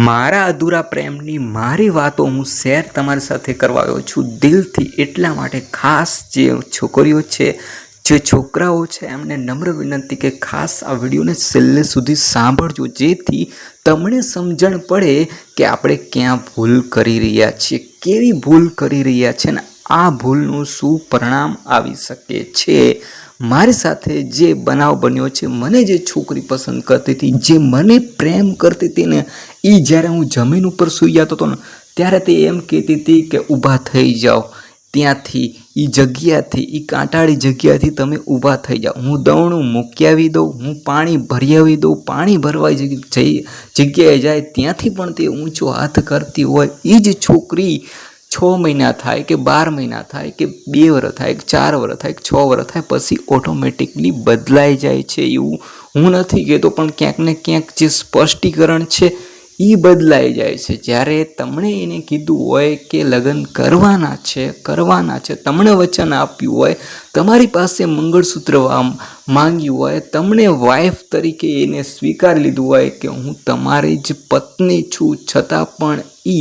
મારા અધૂરા પ્રેમની મારી વાતો હું શેર તમારી સાથે કરવા આવ્યો છું દિલથી, એટલા માટે ખાસ જે છોકરીઓ છે, જે છોકરાઓ છે, એમને નમ્ર વિનંતી કે ખાસ આ વિડીયોને છેલ્લે સુધી સાંભળજો, જેથી તમને સમજણ પડે કે આપણે ક્યાં ભૂલ કરી રહ્યા છીએ, કેવી ભૂલ કરી રહ્યા છે, ને આ ભૂલનું શું પરિણામ આવી શકે છે। મારી સાથે જે બનાવ બન્યો છે, મને જે છોકરી પસંદ કરતી હતી, જે મને પ્રેમ કરતી હતી ને, એ જ્યારે હું જમીન ઉપર સૂઈ જતો હતો ને, ત્યારે તે એમ કહેતી હતી કે ઊભા થઈ જાઓ ત્યાંથી, એ જગ્યાથી, એ કાંટાળી જગ્યાથી તમે ઊભા થઈ જાઓ, હું દવણું મૂકી આવી દઉં, હું પાણી ભરી આવી દઉં, પાણી ભરવા જગ્યાએ જાય ત્યાંથી પણ તે ઊંચો હાથ કરતી હોય। એ જ છોકરી 6 મહિના થાય કે 12 મહિના થાય કે 2 વર્ષ થાય કે 4 વર્ષ થાય કે 6 વર્ષ થાય પછી ઓટોમેટિકલી બદલાઈ જાય છે। એવું હું નથી કહેતો, પણ ક્યાંક ને ક્યાંક જે સ્પષ્ટીકરણ છે એ બદલાઈ જાય છે। જ્યારે તમને એને કીધું હોય કે લગ્ન કરવાના છે, તમને વચન આપ્યું હોય, તમારી પાસે મંગળસૂત્ર માંગ્યું હોય, તમને વાઈફ તરીકે એને સ્વીકારી લીધું હોય કે હું તમારી જ પત્ની છું, છતાં પણ એ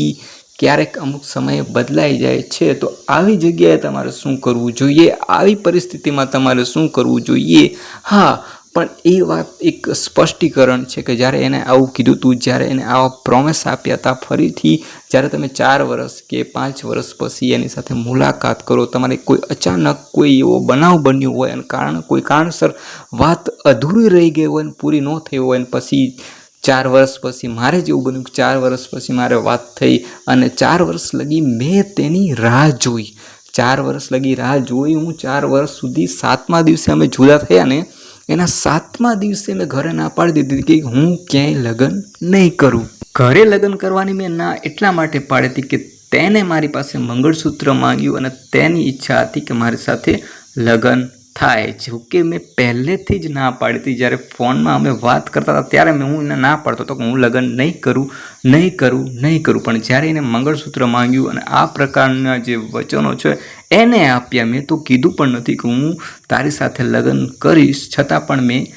ક્યારેક અમુક સમયે બદલાઈ જાય છે, તો આવી જગ્યાએ તમારે શું કરવું જોઈએ, આવી પરિસ્થિતિમાં તમારે શું કરવું જોઈએ? હા, પણ એ વાત એક સ્પષ્ટીકરણ છે કે જ્યારે એને આવું કીધું હતું, જ્યારે એને આવા પ્રોમિસ આપ્યા હતા, ફરીથી જ્યારે તમે 4 વર્ષ કે 5 વર્ષ પછી એની સાથે મુલાકાત કરો, તમારે કોઈ અચાનક કોઈ એવો બનાવ બન્યો હોય અને કોઈ કારણસર વાત અધૂરી રહી ગઈ હોય ને પૂરી ન થઈ હોય, ને પછી 4 વર્ષ પછી મારે જેવું બન્યું કે 4 વર્ષ પછી મારે વાત થઈ અને 4 વર્ષ લગી મેં તેની રાહ જોઈ, 4 વર્ષ લગી રાહ જોઈ હું, 4 વર્ષ સુધી 7મા દિવસે અમે જુદા થયા ને, એના 7મા દિવસે મેં ઘરે ના પાડી દીધી કે હું ક્યાંય લગ્ન નહીં કરું। ઘરે લગ્ન કરવાની મેં ના એટલા માટે પાડી હતી કે તેને મારી પાસે મંગળસૂત્ર માંગ્યું અને તેની ઈચ્છા હતી કે મારી સાથે લગ્ન થાય। જો કે મેં પહેલેથી જ ના પાડી હતી, જ્યારે ફોનમાં અમે વાત કરતા હતા ત્યારે હું એને ના પાડતો હતો કે હું લગ્ન નહીં કરું, પણ જ્યારે એને મંગળસૂત્ર માંગ્યું અને આ પ્રકારના જે વચનો છે એને આપ્યા, મેં તો કીધું પણ નથી કે હું તારી સાથે લગ્ન કરીશ, છતાં પણ મેં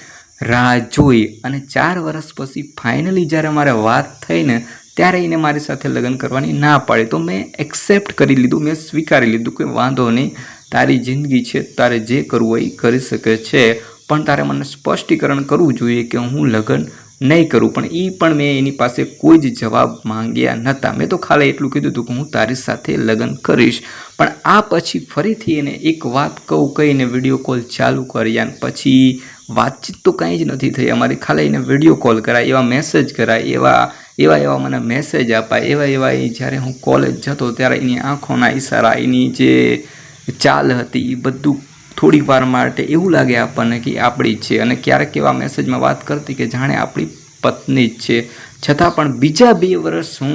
રાહ જોઈ અને 4 વર્ષ પછી ફાઇનલી જ્યારે મારે વાત થઈ ને, ત્યારે એને મારી સાથે લગ્ન કરવાની ના પાડી, તો મેં એક્સેપ્ટ કરી લીધું, મેં સ્વીકારી લીધું કે વાંધો નહીં, તારી જિંદગી છે, તારે જે કરવું હોય એ કરી શકે છે, પણ તારે મને સ્પષ્ટીકરણ કરવું જોઈએ કે હું લગ્ન નહીં કરું। પણ એ પણ મેં એની પાસે કોઈ જ જવાબ માંગ્યા નહોતા, મેં તો ખાલી એટલું કીધું હતું કે હું તારી સાથે લગ્ન કરીશ। પણ આ પછી ફરીથી એને એક વાત કહીને વિડીયો કોલ ચાલુ કર્યા, પછી વાતચીત તો કંઈ જ નથી થઈ અમારી, ખાલી એને વિડીયો કોલ કરાય, એવા મેસેજ કરાય, એવા મને મેસેજ આપાય, એવા જ્યારે હું કોલેજ જતો ત્યારે એની આંખોના ઈશારા, એની જે ચાલ હતી એ બધું થોડી વાર માટે એવું લાગે આપણને કે આપણી છે, અને ક્યારેક એવા મેસેજમાં વાત કરતી કે જાણે આપણી પત્ની જ છે, છતાં પણ બીજા 2 વર્ષ હું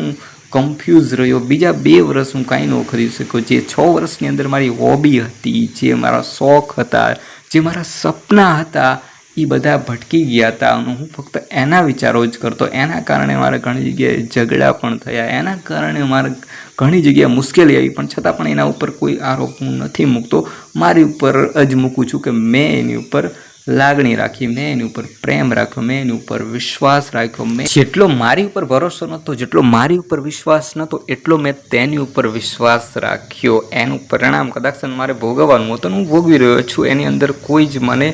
કન્ફ્યુઝ રહ્યો, બીજા 2 વર્ષ હું કાંઈ ન કરી શક્યો। જે 6 વર્ષની અંદર મારી હોબી હતી, જે મારા શોખ હતા, જે મારા સપના હતા, એ બધા ભટકી ગયા હતા અને હું ફક્ત એના વિચારો જ કરતો, એના કારણે મારે ઘણી જગ્યાએ ઝઘડા પણ થયા, એના કારણે મારે ઘણી જગ્યાએ મુશ્કેલી આવી, પણ છતાં પણ એના ઉપર કોઈ આરોપ હું નથી મૂકતો, મારી ઉપર જ મૂકું છું કે મેં એની ઉપર લાગણી રાખી, મેં એની ઉપર પ્રેમ રાખ્યો, મેં એની ઉપર વિશ્વાસ રાખ્યો, મેં જેટલો મારી ઉપર ભરોસો નહોતો, જેટલો મારી ઉપર વિશ્વાસ નહોતો, એટલો મેં તેની ઉપર વિશ્વાસ રાખ્યો। એનું પરિણામ કદાચ મારે ભોગવવાનું હતું, હું ભોગવી રહ્યો છું, એની અંદર કોઈ જ મને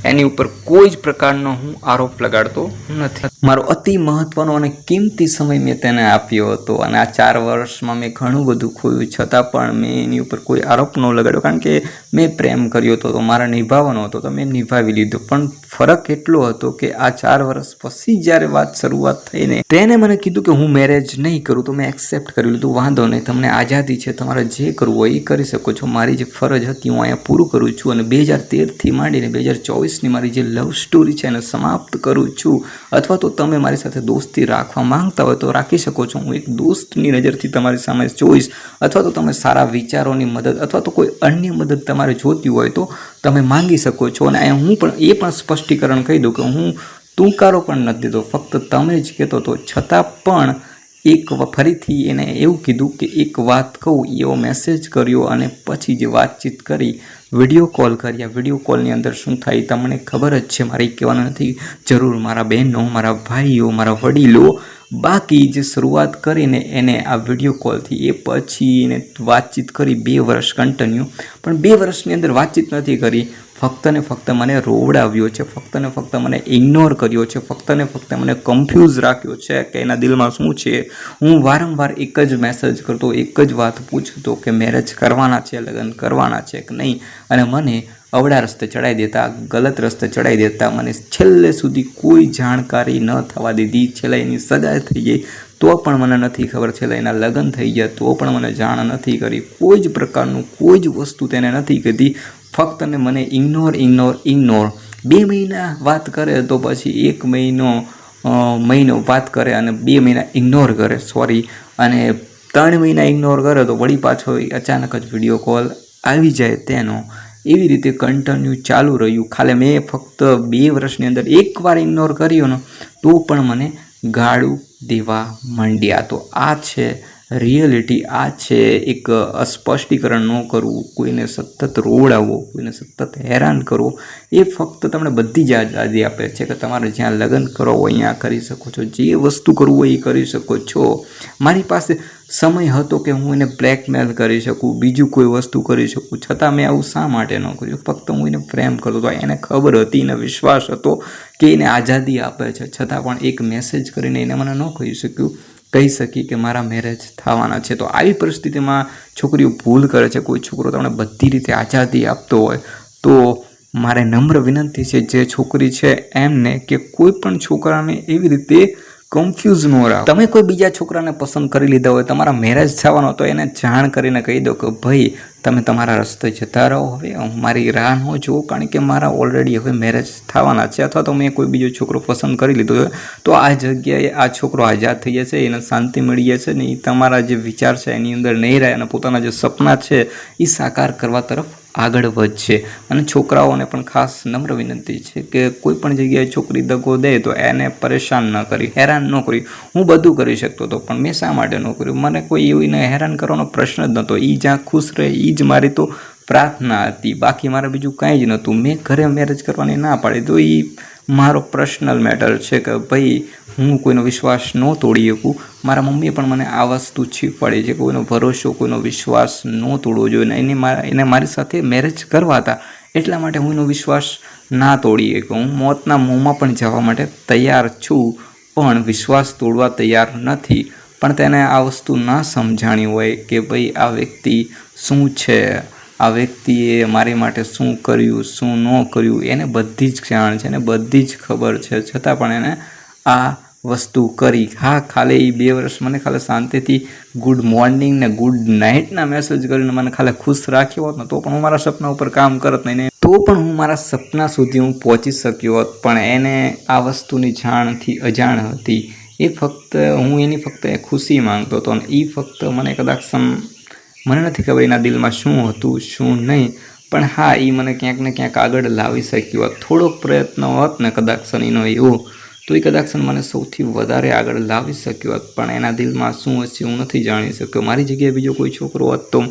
એની ઉપર કોઈ જ પ્રકારનો હું આરોપ લગાડતો નથી। મારો અતિ મહત્વનો અને કિંમતી સમય મેં તેને આપ્યો હતો અને આ 4 વર્ષમાં મેં ઘણું બધું ખોયું, છતાં પણ મેં એની ઉપર કોઈ આરોપ ન લગાડ્યો, કારણ કે મેં પ્રેમ કર્યો હતો, તો મારે નિભાવવાનો હતો, તો મેં નિભાવી લીધો। પણ ફરક એટલો હતો કે આ 4 વર્ષ પછી જ્યારે વાત શરૂઆત થઈને તેને મને કીધું કે હું મેરેજ નહીં કરું, તો મેં એક્સેપ્ટ કરી લીધું, વાંધો નહીં, તમને આઝાદી છે, તમારે જે કરવું હોય એ કરી શકો છો, મારી જે ફરજ હતી હું અહીંયા પૂરું કરું છું અને 2013થી માંડીને 2024ની મારી જે લવ સ્ટોરી છે એને સમાપ્ત કરું છું। અથવા તો તમે મારી સાથે દોસ્તી રાખવા માંગતા હોય તો રાખી શકો છો, હું એક દોસ્તની નજરથી તમારી સામે જોઈશ, અથવા તો તમે સારા વિચારોની મદદ અથવા તો કોઈ અન્ય મદદ તમારે જોતી હોય તો તમે માંગી શકો છો। અને હું પણ એ પણ સ્પષ્ટીકરણ કહી દઉં કે હું તુંકારો પણ નથી દીધો, ફક્ત તમે જ કહેતો હતો, છતાં પણ ફરીથી એને એવું કીધું કે એક વાત કહું, એવો મેસેજ કર્યો અને પછી જે વાતચીત કરી, વિડીયો કોલ કર્યા, વિડીયો કોલની અંદર શું થાય તમને ખબર જ છે, મારે કહેવાનું નથી જરૂર, મારા બહેનો, મારા ભાઈઓ, મારા વડીલો બાકી જે શરૂઆત કરીને એને આ વિડીયો કોલથી એ પછી એને વાતચીત કરી 2 વર્ષ કન્ટિન્યુ, પણ 2 વર્ષની અંદર વાતચીત નથી કરી. ફક્ત ને ફક્ત મને રોવડાવ્યો છે, ફક્ત ને ફક્ત મને ઇગ્નોર કર્યો છે, ફક્ત ને ફક્ત મને કન્ફ્યુઝ રાખ્યો છે કે એના દિલમાં શું છે. હું વારંવાર એક જ મેસેજ કરતો, એક જ વાત પૂછતો કે મેરેજ કરવાના છે, લગ્ન કરવાના છે કે નહીં, અને મને અવળા રસ્તે ચડાવી દેતા, ગલત રસ્તે ચડાવી દેતા. મને છેલ્લે સુધી કોઈ જાણકારી ન થવા દીધી. છેલ્લે એની સગાઈ થઈ ગઈ તો પણ મને નથી ખબર, છેલ્લે એના લગ્ન થઈ ગયા તો પણ મને જાણ નથી કરી. કોઈ જ પ્રકારનું કોઈ જ વસ્તુ તેને નથી કીધી. ફક્ત ને મને ઇગ્નોર. 2 મહિના વાત કરે તો પછી 1 મહિનો વાત કરે અને 2 મહિના ઇગ્નોર કરે, અને 3 મહિના ઇગ્નોર કરે તો વળી પાછો અચાનક જ વિડીયો કોલ આવી જાય તેનો. એવી રીતે કન્ટિન્યુ ચાલુ રહ્યું. ખાલી મેં ફક્ત 2 વર્ષની અંદર એકવાર ઇગ્નોર કર્યો ને તો પણ મને ગાળું દેવા માંડ્યા. તો આ છે રિયલિટી, આ છે એક સ્પષ્ટીકરણ ન કરવું, કોઈને સતત રોવડાવવો, કોઈને સતત હેરાન કરવો. એ ફક્ત તમને બધી જ આઝાદી આપે છે કે તમારે જ્યાં લગ્ન કરો હોય અહીંયા કરી શકો છો, જે વસ્તુ કરવું હોય એ કરી શકો છો. મારી પાસે સમય હતો કે હું એને બ્લેકમેલ કરી શકું, બીજું કોઈ વસ્તુ કરી શકું, છતાં મેં આવું શા માટે ન કર્યું? ફક્ત હું એને પ્રેમ કરતો હતો, એને ખબર હતી, એને વિશ્વાસ હતો કે એને આઝાદી આપે છે, છતાં પણ એક મેસેજ કરીને એને મને ન કહી શકી કે મારા મેરેજ થવાના છે. તો આવી પરિસ્થિતિમાં છોકરીઓ ભૂલ કરે છે. કોઈ છોકરો તમને બધી રીતે આઝાદી આપતો હોય તો મારે નમ્ર વિનંતી છે જે છોકરી છે એમને કે કોઈ પણ છોકરાને એવી રીતે કન્ફ્યુઝ ન રાખો. તમે કોઈ બીજા છોકરાને પસંદ કરી લીધા હોય, તમારા મેરેજ થવાનો, તો એને જાણ કરીને કહી દો કે ભાઈ તમે તમારા રસ્તે જતા રહો, હવે મારી રાહ ન જુઓ, કારણ કે મારા ઓલરેડી હવે મેરેજ થવાના છે. અથવા તો મેં કોઈ બીજો છોકરો પસંદ કરી લીધો હોય તો આ જગ્યાએ આ છોકરો આઝાદ થઈ જશે, એને શાંતિ મળી જશે ને એ તમારા જે વિચાર છે એની અંદર નહીં રહે અને પોતાના જે સપના છે એ સાકાર કરવા તરફ આગળ વધશે. અને છોકરાઓને પણ ખાસ નમ્ર વિનંતી છે કે કોઈ પણ જગ્યાએ છોકરી દગો દે તો એને પરેશાન ન કરી, હેરાન ન કરી. હું બધું કરી શકતો હતો પણ મેં શા માટે ન કર્યું? મને કોઈ એવીને હેરાન કરવાનો પ્રશ્ન જ નહોતો. એ જ્યાં ખુશ રહે એ જ મારી તો પ્રાર્થના હતી, બાકી મારે બીજું કાંઈ જ નહોતું. મેં ઘરે મેરેજ કરવાની ના પાડી તો એ મારો પર્સનલ મેટર છે કે ભાઈ હું કોઈનો વિશ્વાસ ન તોડી શકું. મારા મમ્મીએ પણ મને આ વસ્તુ શીખવાડી છે, કોઈનો ભરોસો, કોઈનો વિશ્વાસ ન તોડવો જોઈએ. એને મારી સાથે મેરેજ કરવા હતા એટલા માટે હું એનો વિશ્વાસ ના તોડી શકું. હું મોતના મોંમાં પણ જવા માટે તૈયાર છું પણ વિશ્વાસ તોડવા તૈયાર નથી. પણ તેને આ વસ્તુ ના સમજાણી હોય કે ભાઈ આ વ્યક્તિ શું છે, આ વ્યક્તિએ મારી માટે શું કર્યું, શું ન કર્યું, એને બધી જ જાણ છે, એને બધી જ ખબર છે, છતાં પણ એને આ વસ્તુ કરી. હા, ખાલી 2 વર્ષ મને ખાલી શાંતિથી ગુડ મોર્નિંગ ને ગુડ નાઇટના મેસેજ કરીને મને ખાલી ખુશ રાખ્યો હોત ને તો પણ હું મારા સપના ઉપર કામ કરત નહીં, તો પણ હું મારા સપના સુધી હું પહોંચી શક્યો હોત. પણ એને આ વસ્તુની જાણથી અજાણ હતી. એ ફક્ત હું એની ફક્ત ખુશી માંગતો હતો અને એ ફક્ત મને કદાચ મને નથી ખબર એના દિલમાં શું હતું શું નહીં, પણ હા એ મને ક્યાંક ને ક્યાંક આગળ લાવી શક્યો હોત. થોડોક પ્રયત્ન હોત ને કદાચ એનો એવો તો એ કદાચ મને સૌથી વધારે આગળ લાવી શક્યો હોત. પણ એના દિલમાં શું હશે હું નથી જાણી શક્યો. મારી જગ્યાએ બીજો કોઈ છોકરો હોત તો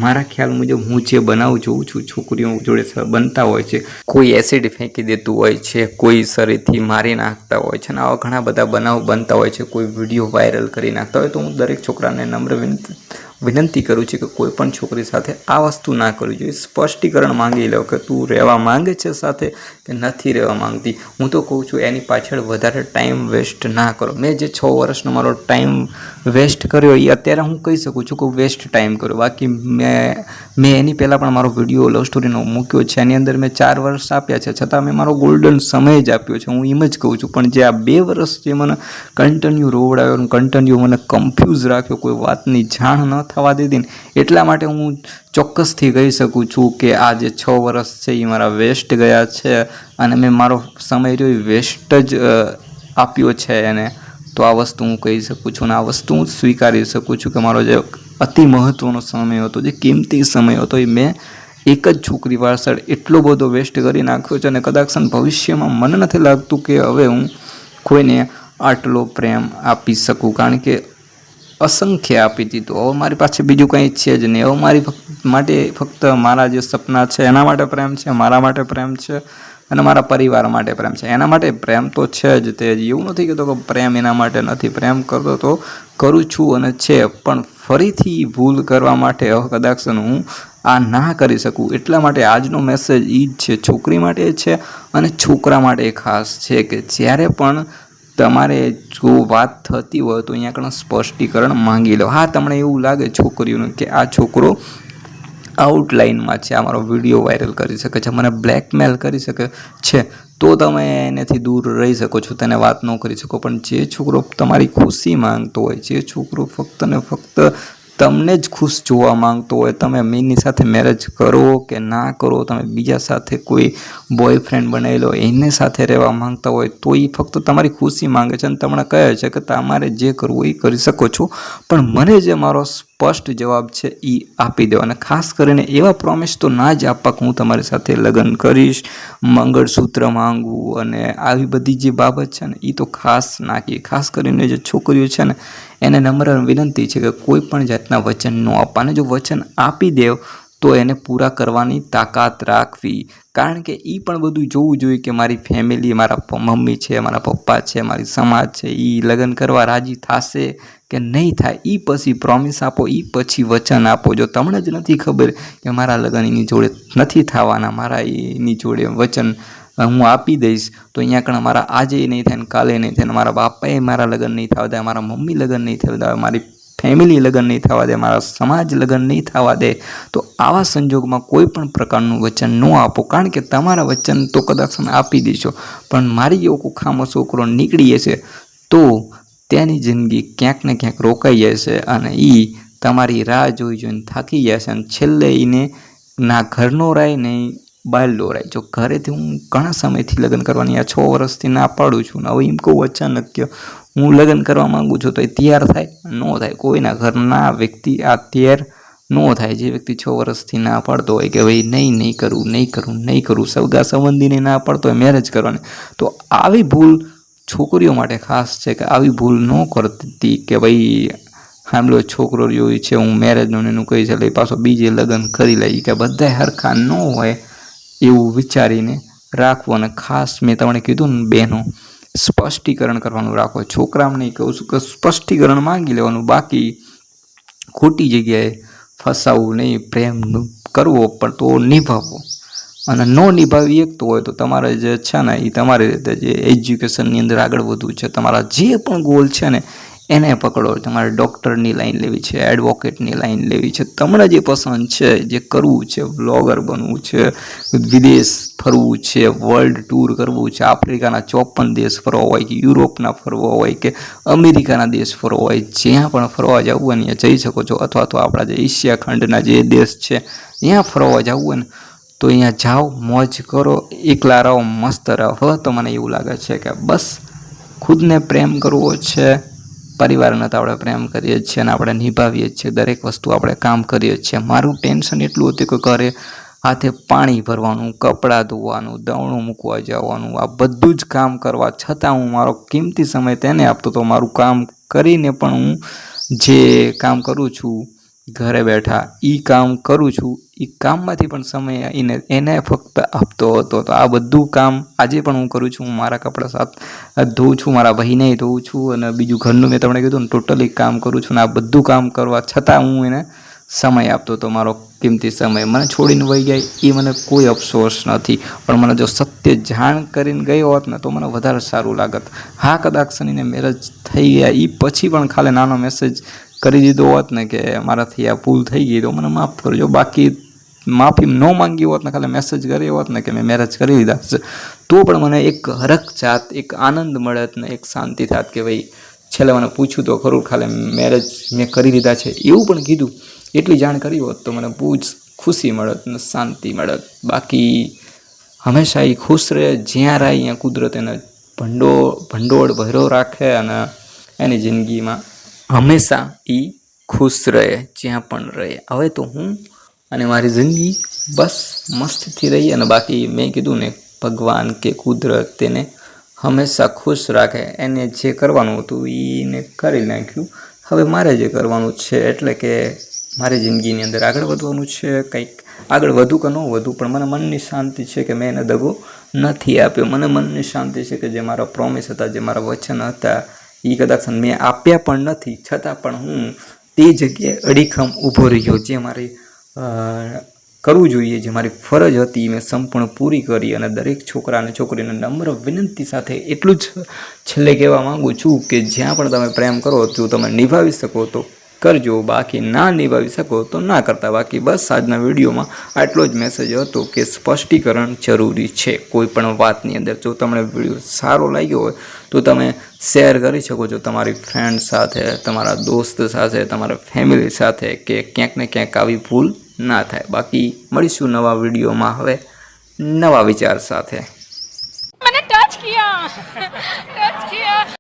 મારા ખ્યાલ મુજબ હું જે બનાવું જોઉં છું છોકરીઓ જોડે બનતા હોય છે, કોઈ એસિડ ફેંકી દેતું હોય છે, કોઈ શરીરથી મારી નાખતા હોય છે, અને આવા ઘણા બધા બનાવ બનતા હોય છે, કોઈ વિડીયો વાયરલ કરી નાખતા હોય. તો હું દરેક છોકરાને નમ્ર વિનંતી કરું છું કે કોઈ પણ છોકરી સાથે આ વસ્તુ ના કરવી જોઈએ. સ્પષ્ટીકરણ માંગી લો કે તું રહેવા માંગે છે સાથે કે નથી રહેવા માંગતી. હું તો કહું છું એની પાછળ વધારે ટાઈમ વેસ્ટ ના કરો. મેં જે 6 વર્ષનો મારો ટાઈમ વેસ્ટ કર્યો એ અત્યારે હું કહી શકું છું કે વેસ્ટ ટાઈમ કર્યો. બાકી મેં એની પહેલાં પણ મારો વિડીયો લવ સ્ટોરીનો મૂક્યો છે, એની અંદર મેં 4 વર્ષ આપ્યા છે, છતાં મેં મારો ગોલ્ડન સમય જ આપ્યો છે. હું એમ જ કહું છું. પણ જે આ 2 વર્ષ જે મને કન્ટિન્યુ રોવડાવ્યો, કન્ટિન્યુ મને કન્ફ્યુઝ રાખ્યો, કોઈ વાતની જાણ ન થવા દીધી ને, એટલા માટે હું ચોક્કસથી કહી શકું છું કે આ જે 6 વર્ષ છે એ મારા વેસ્ટ ગયા છે અને મેં મારો સમય રહ્યો એ વેસ્ટ જ આપ્યો છે એને. તો આ વસ્તુ હું કહી શકું છું અને આ વસ્તુ હું સ્વીકારી શકું છું કે મારો જે અતિ મહત્ત્વનો સમય હતો, જે કિંમતી સમય હતો, એ મેં એક જ છોકરી પાછળ એટલો બધો વેસ્ટ કરી નાખ્યો છે અને કદાચ ભવિષ્યમાં મને નથી લાગતું કે હવે હું કોઈને આટલો પ્રેમ આપી શકું, કારણ કે અસંખ્ય આપી દીધું. હવે મારી પાસે બીજું કંઈ છે જ નહીં. હવે મારી માટે ફક્ત મારા જે સપના છે એના માટે પ્રેમ છે, મારા માટે પ્રેમ છે, અને મારા પરિવાર માટે પ્રેમ છે. એના માટે પ્રેમ તો છે જ. તે એવું નથી કહેતો કે પ્રેમ એના માટે નથી. પ્રેમ કરતો તો કરું છું અને છે, પણ ફરીથી ભૂલ કરવા માટે કદાચ હું આ ના કરી શકું. એટલા માટે આજનો મેસેજ એ જ છે, છોકરી માટે છે અને છોકરા માટે ખાસ છે કે જ્યારે પણ તમારે જો વાત થતી હોય તો અહીંયા આગળ સ્પષ્ટીકરણ માંગી લો. હા, તમને એવું લાગે છોકરીઓને કે આ છોકરો આઉટલાઇનમાં છે, આ મારો વિડીયો વાયરલ કરી શકે છે, મને બ્લેકમેલ કરી શકે છે, તો તમે એનાથી દૂર રહી શકો છો, તેને વાત ન કરી શકો. પણ જે છોકરો તમારી ખુશી માંગતો હોય, જે છોકરો ફક્ત ને ફક્ત તમને જ ખુશ જોવા માંગતો હોય, તમે એની સાથે મેરેજ કરો કે ના કરો, તમે બીજા સાથે કોઈ બોયફ્રેન્ડ બનાવી લો, એને સાથે રહેવા માંગતા હોય, તો એ ફક્ત તમારી ખુશી માંગે છે અને તમને કહે છે કે તમારે જે કરવું એ કરી શકો છો, પણ મને જે મારો સ્પષ્ટ જવાબ છે એ આપી દો. અને ખાસ કરીને એવા પ્રોમિસ તો ના જ આપવા કે હું તમારી સાથે લગ્ન કરીશ, મંગળસૂત્ર માંગવું અને આવી બધી જે બાબત છે ને એ તો ખાસ નાખી. ખાસ કરીને જે છોકરીઓ છે ને એને નમ્ર વિનંતી છે કે કોઈ પણ જાતના વચન ન આપવા, અને જો વચન આપી દેવ તો એને પૂરા કરવાની તાકાત રાખવી. કારણ કે એ પણ બધું જોવું જોઈએ કે મારી ફેમિલી, મારા મમ્મી છે, મારા પપ્પા છે, મારી સમાજ છે, એ લગ્ન કરવા રાજી થશે કે નહીં થાય. એ પછી પ્રોમિસ આપો, એ પછી વચન આપો. જો તમને જ નથી ખબર કે મારા લગ્ન એની જોડે નથી થવાના, મારા એની જોડે વચન હું આપી દઈશ તો અહીંયા આગળ મારા આજે નહીં થાય ને કાલે નહીં થાય, મારા બાપાએ મારા લગ્ન નહીં થવા દે, મારા મમ્મી લગ્ન નહીં થવા દે, મારી ફેમિલી લગ્ન નહીં થવા દે, મારા સમાજ લગ્ન નહીં થવા દે, તો આવા સંજોગમાં કોઈ પણ પ્રકારનું વચન ન આપો. કારણ કે તમારા વચન તો કદાચ તમે આપી દેશો, પણ મારી એવો કુખામો છોકરો નીકળી જશે તો તેની જિંદગી ક્યાંક ને ક્યાંક રોકાઈ જશે અને એ તમારી રાહ જોઈને થાકી જશે અને છેલ્લે એને ના ઘરનો રાય નહીં બાયલો રાય. જો ઘરેથી હું ઘણા સમયથી લગ્ન કરવાની આ 6 વર્ષથી ના પાડું છું ને હવે એમ કહું અચાનક કે હું લગ્ન કરવા માગું છું તો એ તૈયાર થાય? ન થાય. કોઈના ઘરના વ્યક્તિ આ તૈયાર ન થાય. જે વ્યક્તિ 6 વર્ષથી ના પાડતો હોય કે ભાઈ નહીં કરું, સગા સંબંધીને ના પાડતો હોય મેરેજ કરવાની, તો આવી ભૂલ છોકરીઓ માટે ખાસ છે કે આવી ભૂલ ન કરતી કે ભાઈ હામલો છોકરો રહ્યો છે, હું મેરેજનું એનું કહી છે પાછો બીજે લગ્ન કરી લઈ, કે બધા હરખા ન હોય એવું વિચારીને રાખવું. અને ખાસ મેં તમને કીધું ને બહેનો, સ્પષ્ટીકરણ કરવાનું રાખો. છોકરાઓને નહીં કહું છું કે સ્પષ્ટીકરણ માંગી લેવાનું, બાકી ખોટી જગ્યાએ ફસાવવું નહીં. પ્રેમ કરવો પણ તો નિભાવવો, અને ન નિભાવી શકતો હોય તો તમારે જે છે ને એ તમારી રીતે જે એજ્યુકેશનની અંદર આગળ વધવું છે, તમારા જે પણ ગોલ છે ને એને પકડો. તમારે ડૉક્ટરની લાઈન લેવી છે, એડવોકેટની લાઈન લેવી છે, તમને જે પસંદ છે, જે કરવું છે, બ્લોગર બનવું છે, વિદેશ ફરવું છે, વર્લ્ડ ટૂર કરવું છે, આફ્રિકાના 54 દેશ ફરવા હોય કે યુરોપના ફરવા હોય કે અમેરિકાના દેશ ફરવા હોય, જ્યાં પણ ફરવા જવું હોય ને જઈ શકો છો. અથવા તો આપણા જે એશિયા ખંડના જે દેશ છે ત્યાં ફરવા જવું હોય ને તો અહીંયા જાઓ, મોજ કરો, એકલા રહો, મસ્ત રહો. હવે તો મને એવું લાગે છે કે બસ ખુદને પ્રેમ કરવો છે, પરિવારને તો આપણે પ્રેમ કરીએ જ છીએ અને આપણે નિભાવીએ જ છીએ, દરેક વસ્તુ આપણે કામ કરીએ જ છીએ. મારું ટેન્શન એટલું હતું કે ઘરે હાથે પાણી ભરવાનું, કપડાં ધોવાનું, દવણું મૂકવા જવાનું, આ બધું જ કામ કરવા છતાં હું મારો કિંમતી સમય તેને આપતો હતો. મારું કામ કરીને પણ હું જે કામ કરું છું ઘરે બેઠા એ કામ કરું છું, એ કામમાંથી પણ સમય એને ફક્ત આપતો હતો. તો આ બધું કામ આજે પણ હું કરું છું. હું મારા કપડાં સાફ ધોઉં છું, મારા ભાઈને ધોઉં છું અને બીજું ઘરનું મેં તમને કીધું ને ટોટલી કામ કરું છું. અને આ બધું કામ કરવા છતાં હું એને સમય આપતો હતો, મારો કિંમતી સમય. મને છોડીને વહી જાય એ મને કોઈ અફસોસ નથી, પણ મને જો સત્ય જાણ કરીને ગયો હોત ને તો મને વધારે સારું લાગત. હા, કદાચ સનીને મેરેજ થઈ ગયા એ પછી પણ ખાલી નાનો મેસેજ કરી દીધો હોત ને કે મારાથી આ ભૂલ થઈ ગઈ તો મને માફ કરજો, બાકી માફી ન માંગી હોત ને ખાલી મેસેજ કર્યો હોત ને કે મેં મેરેજ કરી લીધા છે તો પણ મને એક હરખ જાત, એક આનંદ મળત ને એક શાંતિ થાત કે ભાઈ છેલ્લે મને પૂછ્યું તો ખરું ખાલી મેરેજ મેં કરી લીધા છે એવું પણ કીધું. એટલી જાણ કરી હોત તો મને બહુ જ ખુશી મળત ને શાંતિ મળત. બાકી હંમેશા એ ખુશ રહે, જ્યાં રહે અહીંયા કુદરત એને ભંડોળ ભર્યો રાખે અને એની જિંદગીમાં હંમેશા એ ખુશ રહે જ્યાં પણ રહે. હવે તો હું અને મારી જિંદગી બસ મસ્તથી રહી. અને બાકી મેં કીધું ને ભગવાન કે કુદરત તેને હંમેશા ખુશ રાખે. એને જે કરવાનું હતું એને કરી નાખ્યું. હવે મારે જે કરવાનું છે એટલે કે મારી જિંદગીની અંદર આગળ વધવાનું છે. કંઈક આગળ વધુ કે ન વધુ પણ મને મનની શાંતિ છે કે મેં એને દગો નથી આપ્યો. મને મનની શાંતિ છે કે જે મારા પ્રોમિસ હતા, જે મારા વચન હતા, એ કદાચ મેં આપ્યા પણ નથી, છતાં પણ હું તે જગ્યાએ અડીખમ ઊભો રહ્યો. જે મારી કરવું જોઈએ, જે મારી ફરજ હતી, મેં સંપૂર્ણ પૂરી કરી. અને દરેક છોકરા અને છોકરીને નમ્ર વિનંતી સાથે એટલું જ છેલ્લે કહેવા માગું છું કે જ્યાં પણ તમે પ્રેમ કરો, જો તમે નિભાવી શકો તો કરજો, બાકી ના નિભાવી શકો તો ના કરતા. બાકી બસ આજના વિડીયોમાં આટલો જ મેસેજ હતો કે સ્પષ્ટીકરણ જરૂરી છે કોઈ પણ વાતની અંદર. જો તમને વિડીયો સારો લાગ્યો હોય તો તમે શેર કરી શકો છો તમારી ફ્રેન્ડ સાથે, તમારા દોસ્ત સાથે, તમારા ફેમિલી સાથે, કે ક્યાંક ને ક્યાંક આવી ભૂલ ના થાય. બાકી મળીશું નવા વિડીયોમાં હવે નવા વિચાર સાથે. मैंने टच किया